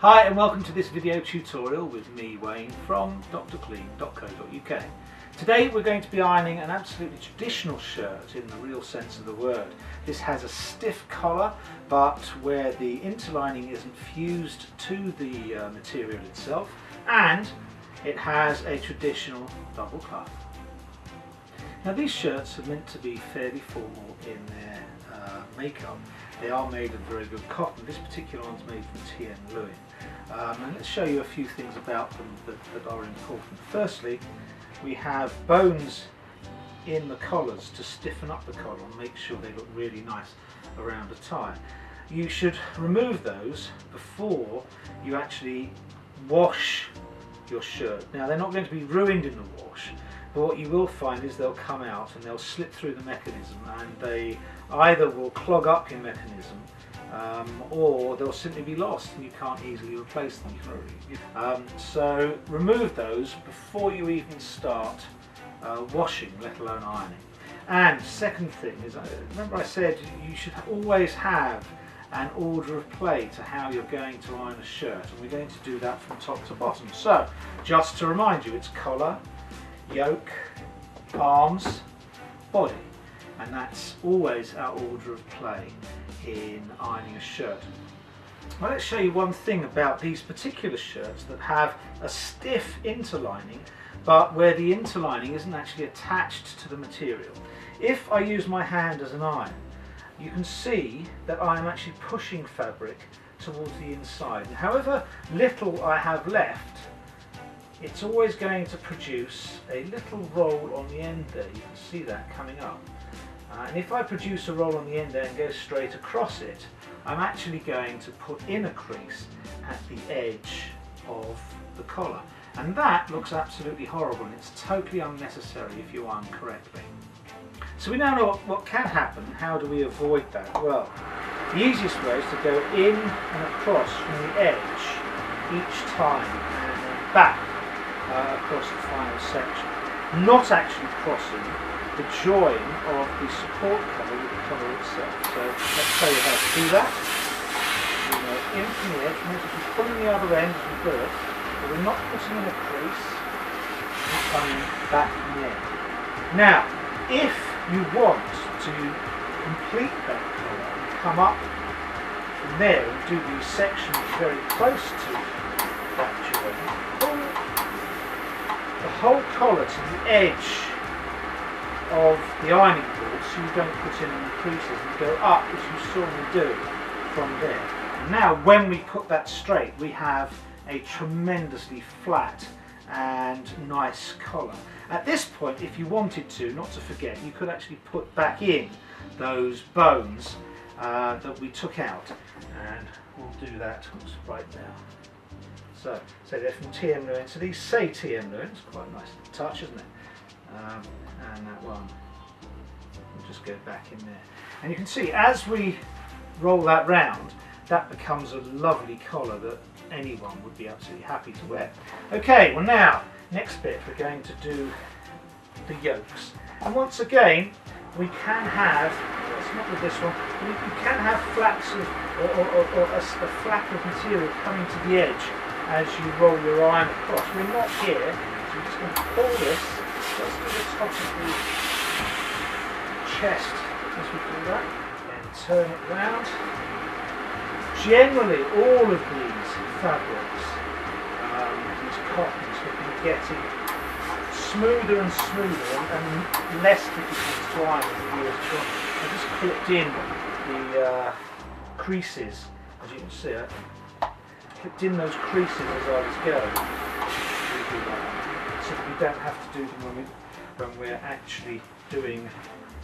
Hi and welcome to this video tutorial with me, Wayne, from DrClean.co.uk. Today we're going to be ironing an absolutely traditional shirt in the real sense of the word. This has a stiff collar, but where the interlining isn't fused to the material itself, and it has a traditional double cuff. Now these shirts are meant to be fairly formal in their makeup. They are made of very good cotton. This particular one's made from TN Lewin. And let's show you a few things about them that are important. Firstly, we have bones in the collars to stiffen up the collar and make sure they look really nice around the tie. You should remove those before you actually wash your shirt. Now they're not going to be ruined in the wash, but what you will find is they'll come out and they'll slip through the mechanism, and they either will clog up your mechanism or they'll simply be lost and you can't easily replace them. So remove those before you even start washing, let alone ironing. And second thing is, remember I said you should always have an order of play to how you're going to iron a shirt, and we're going to do that from top to bottom. So just to remind you, it's collar, yoke, arms, body, and that's always our order of play in ironing a shirt. Well, let's show you one thing about these particular shirts that have a stiff interlining, but where the interlining isn't actually attached to the material. If I use my hand as an iron, you can see that I am actually pushing fabric towards the inside, and however little I have left, it's always going to produce a little roll on the end there. You can see that coming up. And if I produce a roll on the end there and go straight across it, I'm actually going to put in a crease at the edge of the collar. And that looks absolutely horrible, and it's totally unnecessary if you iron correctly. So we now know what can happen. How do we avoid that? Well, the easiest way is to go in and across from the edge each time and then back across the final section, not actually crossing the join of the support collar with the collar itself. So let's show you how to do that. We go in from the edge, notice we're pulling the other end as we do it, but we're not putting in a crease, we're not coming back from the end. Now, if you want to complete that collar and come up from there and do these sections very close to that join, pull the whole collar to the edge of the ironing board so you don't put in any creases and go up as you saw me do from there. And now when we put that straight, we have a tremendously flat and nice collar. At this point, if you wanted to, not to forget, you could actually put back in those bones that we took out, and we'll do that right now. So they're from TN Lewin. So these say TN Lewin. It's quite a nice touch, isn't it? And that one, we'll just go back in there. And you can see as we roll that round, that becomes a lovely collar that anyone would be absolutely happy to wear. Okay, well now, next bit, we're going to do the yokes. And once again, we can have, it's not with this one, you can have flats of, or a flap of material coming to the edge as you roll your iron across. We're not here, so we're just going to pull this just to the top of the chest as we do that, and turn it round. Generally, all of these fabrics, these cottons, have been getting smoother and smoother and less difficult to iron as the years have gone. I just clipped in the creases, as you can see. I clipped in those creases as I was going, so that we don't have to do them when we're actually doing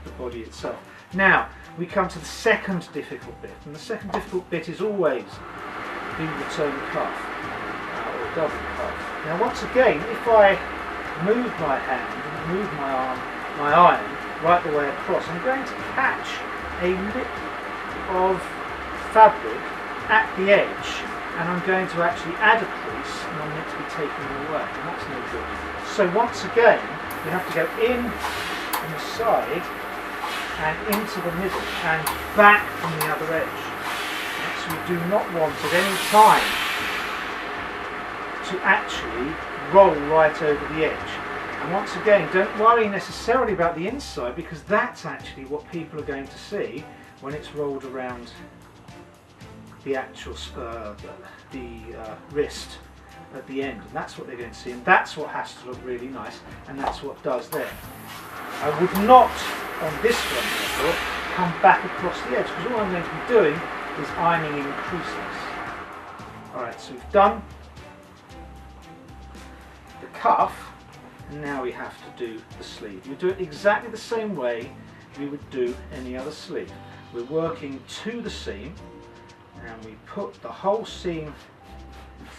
the body itself. Now we come to the second difficult bit, and the second difficult bit is always the return cuff or double cuff. Now once again, if I move my hand and move my arm, my iron right the way across, I'm going to catch a lip of fabric at the edge, and I'm going to actually add a crease, and I'm meant to be taking it away, and that's no good. So once again, we have to go in on the side and into the middle and back from the other edge. So we do not want at any time to actually roll right over the edge. And once again, don't worry necessarily about the inside, because that's actually what people are going to see when it's rolled around the actual wrist at the end, and that's what they're going to see, and that's what has to look really nice, and that's what does there. I would not, on this one therefore, come back across the edge, because all I'm going to be doing is ironing in creases. Alright, so we've done the cuff, and now we have to do the sleeve. We do it exactly the same way we would do any other sleeve. We're working to the seam, and we put the whole seam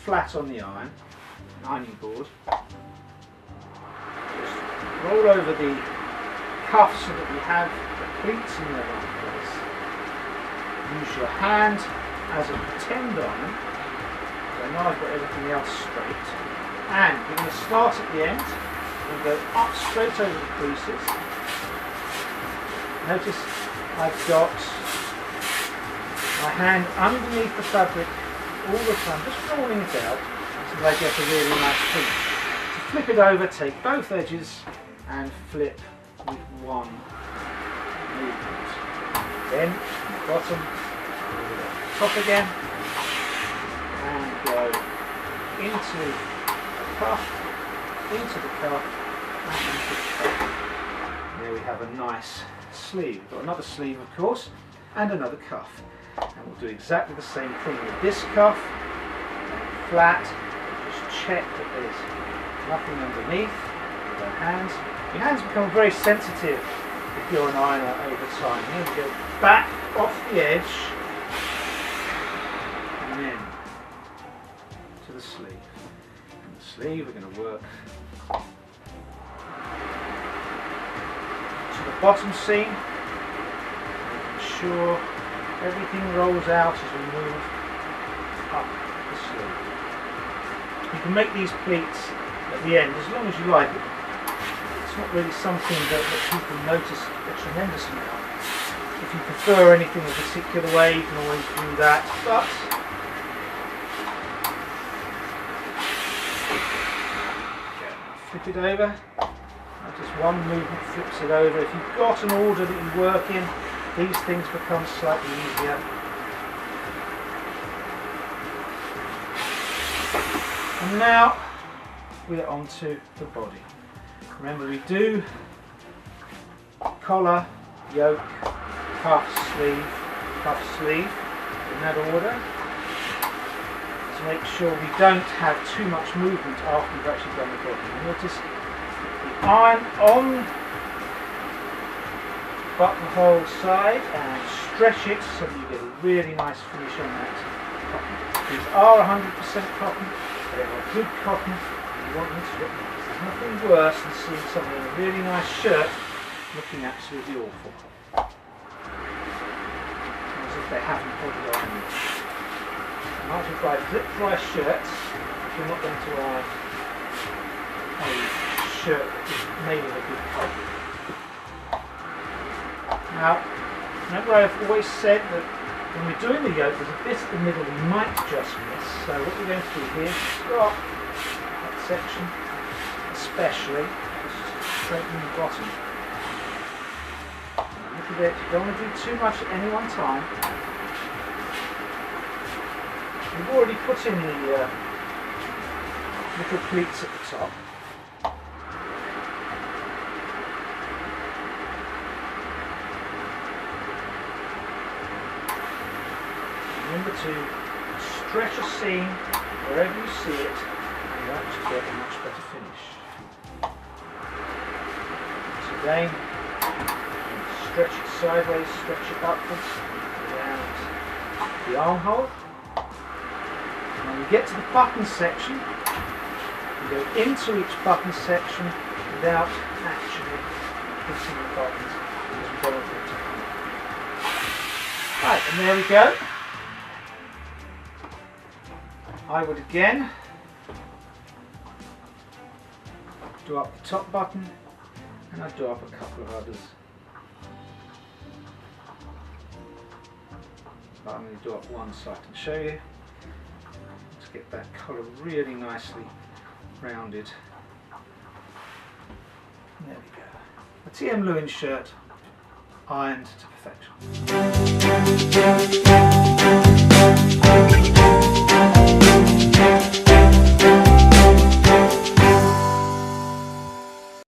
flat on the ironing board. Just roll over the cuff so that we have the pleats in the right place. Use your hand as a pretend iron. So now I've got everything else straight. And we're going to start at the end and go up straight over the creases. Notice I've got my hand underneath the fabric all the time, just rolling it out so that I get a really nice pleat. So flip it over, take both edges and flip with one movement. Then bottom, top again, and go into the cuff, and into the cuff. There we have a nice sleeve. We've got another sleeve, of course, and another cuff. And we'll do exactly the same thing with this cuff. Flat. Just check that there's nothing underneath with our hands. Your hands become very sensitive if you're an ironer over time. Here we go, back off the edge, and then to the sleeve. And the sleeve we're going to work to the bottom seam, making sure everything rolls out as we move up the sleeve. You can make these pleats at the end as long as you like. It's not really something that people notice a tremendous amount. If you prefer anything a particular way, you can always do that. But flip it over. Just one movement flips it over. If you've got an order that you work in, these things become slightly easier. And now we're onto the body. Remember, we do collar, yoke, cuff, sleeve in that order, to make sure we don't have too much movement after we've actually done the body. Notice the iron on buttonhole side and stretch it so that you get a really nice finish on that cotton. These are 100% cotton, they are good cotton, and you want them to look nice. There's nothing worse than seeing something in a really nice shirt looking absolutely awful. As if they haven't put it on. You might as well buy zip dry shirts if you're not going to iron a shirt that is made of a good cotton. Now, remember I've always said that when we're doing the yoke, there's a bit at the middle we might just miss. So what we're going to do here is start that section, especially just straighten the bottom. A little bit, you don't want to do too much at any one time. We've already put in the little pleats at the top. Remember to stretch a seam wherever you see it, and you'll actually get a much better finish. So again, stretch it sideways, stretch it upwards, around the armhole. And when we get to the button section, we go into each button section without actually hitting the buttons, because we don't want it to come. Right, and there we go. I would again do up the top button, and I'd do up a couple of others. But I'm going to do up one so I can show you. To to get that collar really nicely rounded. There we go. A TM Lewin shirt ironed to perfection.